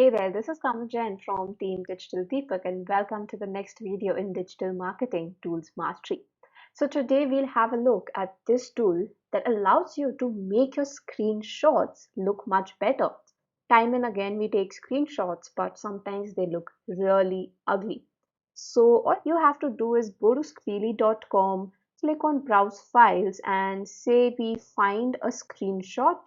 Hey there, this is Kamajan from Team Digital Deepak and welcome to the next video in Digital Marketing Tools Mastery. So today we'll have a look at this tool that allows you to make your screenshots look much better. Time and again we take screenshots, but sometimes they look really ugly. So all you have to do is go to Screely.com, click on Browse Files and say we find a screenshot.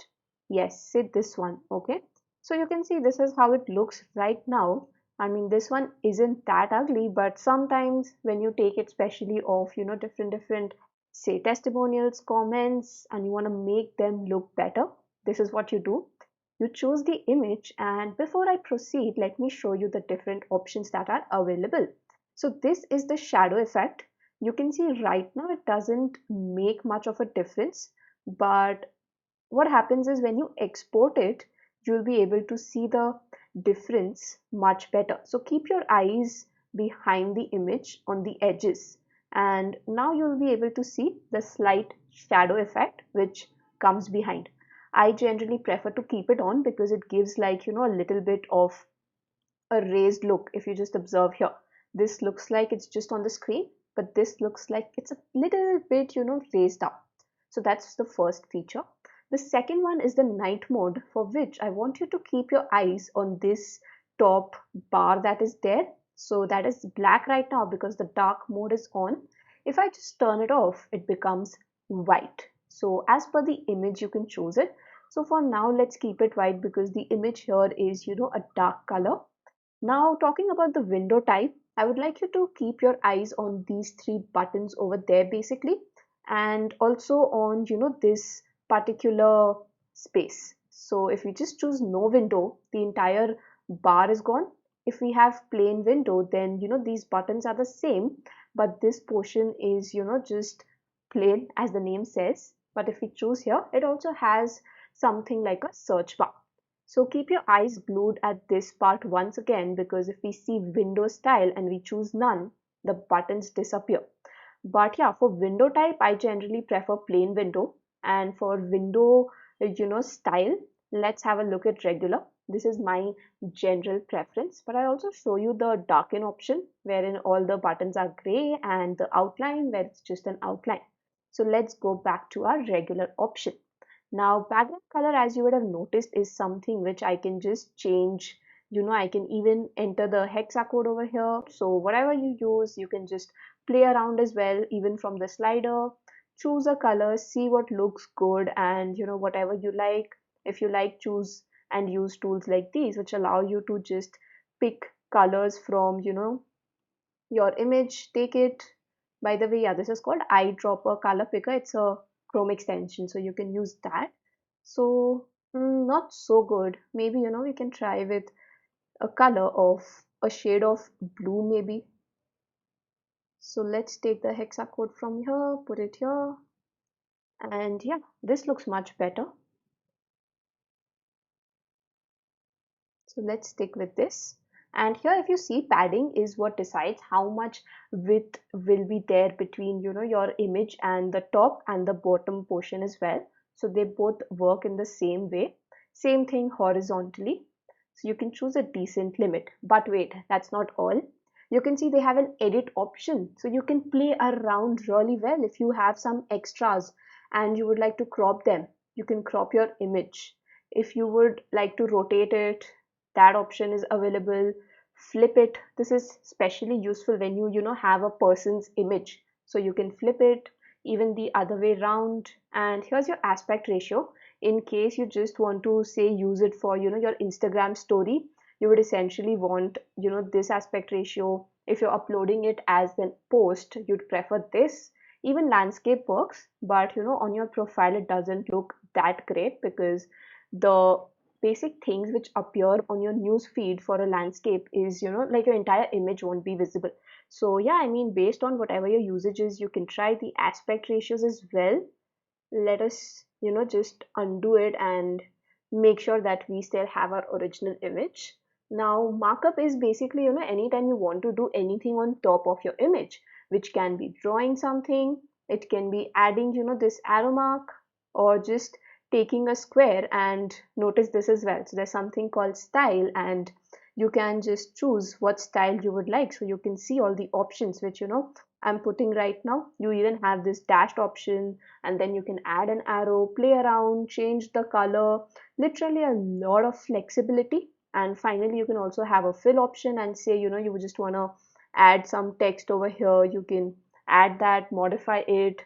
Yes, say this one, okay? So you can see this is how it looks right now. I mean, this one isn't that ugly, but sometimes when you take it especially of, different, say testimonials, comments, and you want to make them look better, this is what you do. You choose the image, and before I proceed, let me show you the different options that are available. So this is the shadow effect. You can see right now it doesn't make much of a difference, but what happens is when you export it, you'll be able to see the difference much better. So keep your eyes behind the image on the edges, and now you'll be able to see the slight shadow effect which comes behind. I generally prefer to keep it on because it gives like a little bit of a raised look. If you just observe here, this looks like it's just on the screen, but this looks like it's a little bit raised up. So that's the first feature. The second one is the night mode, for which I want you to keep your eyes on this top bar that is there. So that is black right now because the dark mode is on. If I just turn it off, it becomes white. So as per the image you can choose it. So for now let's keep it white because the image here is a dark color. Now, talking about the window type, I would like you to keep your eyes on these three buttons over there basically, and also on, this particular space. So if we just choose no window, the entire bar is gone. If we have plain window, then, these buttons are the same, but this portion is, just plain as the name says. But if we choose here, it also has something like a search bar. So keep your eyes glued at this part once again, because if we see window style and we choose none, the buttons disappear. But yeah, for window type, I generally prefer plain window. And for window, style, let's have a look at regular. This is my general preference, but I also show you the darken option wherein all the buttons are gray and the outline where it's just an outline. So let's go back to our regular option. Now, background color, as you would have noticed, is something which I can just change. I can even enter the hexa code over here. So whatever you use, you can just play around as well, even from the slider. Choose a color, see what looks good, and whatever you like. If you like, choose and use tools like these, which allow you to just pick colors from your image, take it. By the way, yeah, this is called eyedropper color picker. It's a Chrome extension, so you can use that. So not so good. Maybe we can try with a color of a shade of blue maybe. So let's take the hexa code from here, put it here, and yeah, this looks much better. So let's stick with this. And here, if you see, padding is what decides how much width will be there between, your image and the top and the bottom portion as well. So they both work in the same way. Same thing horizontally. So you can choose a decent limit. But wait, that's not all. You can see they have an edit option. So you can play around really well. If you have some extras and you would like to crop them, you can crop your image. If you would like to rotate it, that option is available. Flip it. This is especially useful when you have a person's image, so you can flip it even the other way around. And here's your aspect ratio. In case you just want to say use it for your Instagram story, you would essentially want this aspect ratio. If you're uploading it as an post, you'd prefer this. Even landscape works, but on your profile it doesn't look that great because the basic things which appear on your news feed for a landscape is like your entire image won't be visible. So yeah, I mean, based on whatever your usage is, you can try the aspect ratios as well. Let us just undo it and make sure that we still have our original image. Now markup is basically anytime you want to do anything on top of your image, which can be drawing something, it can be adding this arrow mark, or just taking a square and notice this as well. So there's something called style, and you can just choose what style you would like. So you can see all the options which I'm putting right now. You even have this dashed option, and then you can add an arrow, play around, change the color, literally a lot of flexibility. And finally you can also have a fill option and say you just want to add some text over here. You can add that, modify it.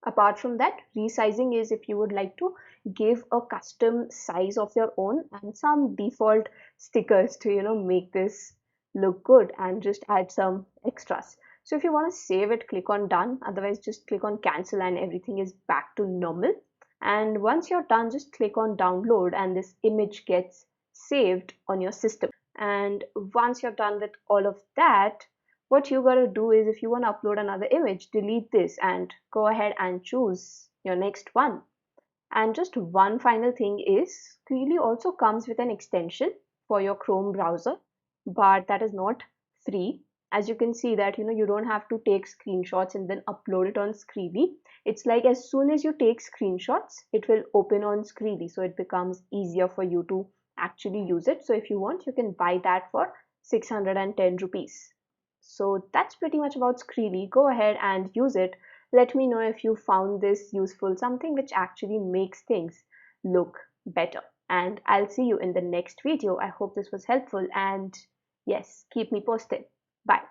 Apart from that, resizing is if you would like to give a custom size of your own, and some default stickers to make this look good, and just add some extras. So if you want to save it, click on done. Otherwise, just click on cancel and everything is back to normal. And once you're done, just click on download and this image gets saved on your system. And once you're done with all of that, what you gotta do is, if you want to upload another image, delete this and go ahead and choose your next one. And just one final thing is, Screely also comes with an extension for your Chrome browser, but that is not free. As you can see that you don't have to take screenshots and then upload it on Screely. It's like as soon as you take screenshots, it will open on Screely, so it becomes easier for you to actually use it. So if you want, you can buy that for 610 rupees. So that's pretty much about Screely. Go ahead and use it. Let me know if you found this useful, something which actually makes things look better. And I'll see you in the next video. I hope this was helpful, and yes, keep me posted. Bye.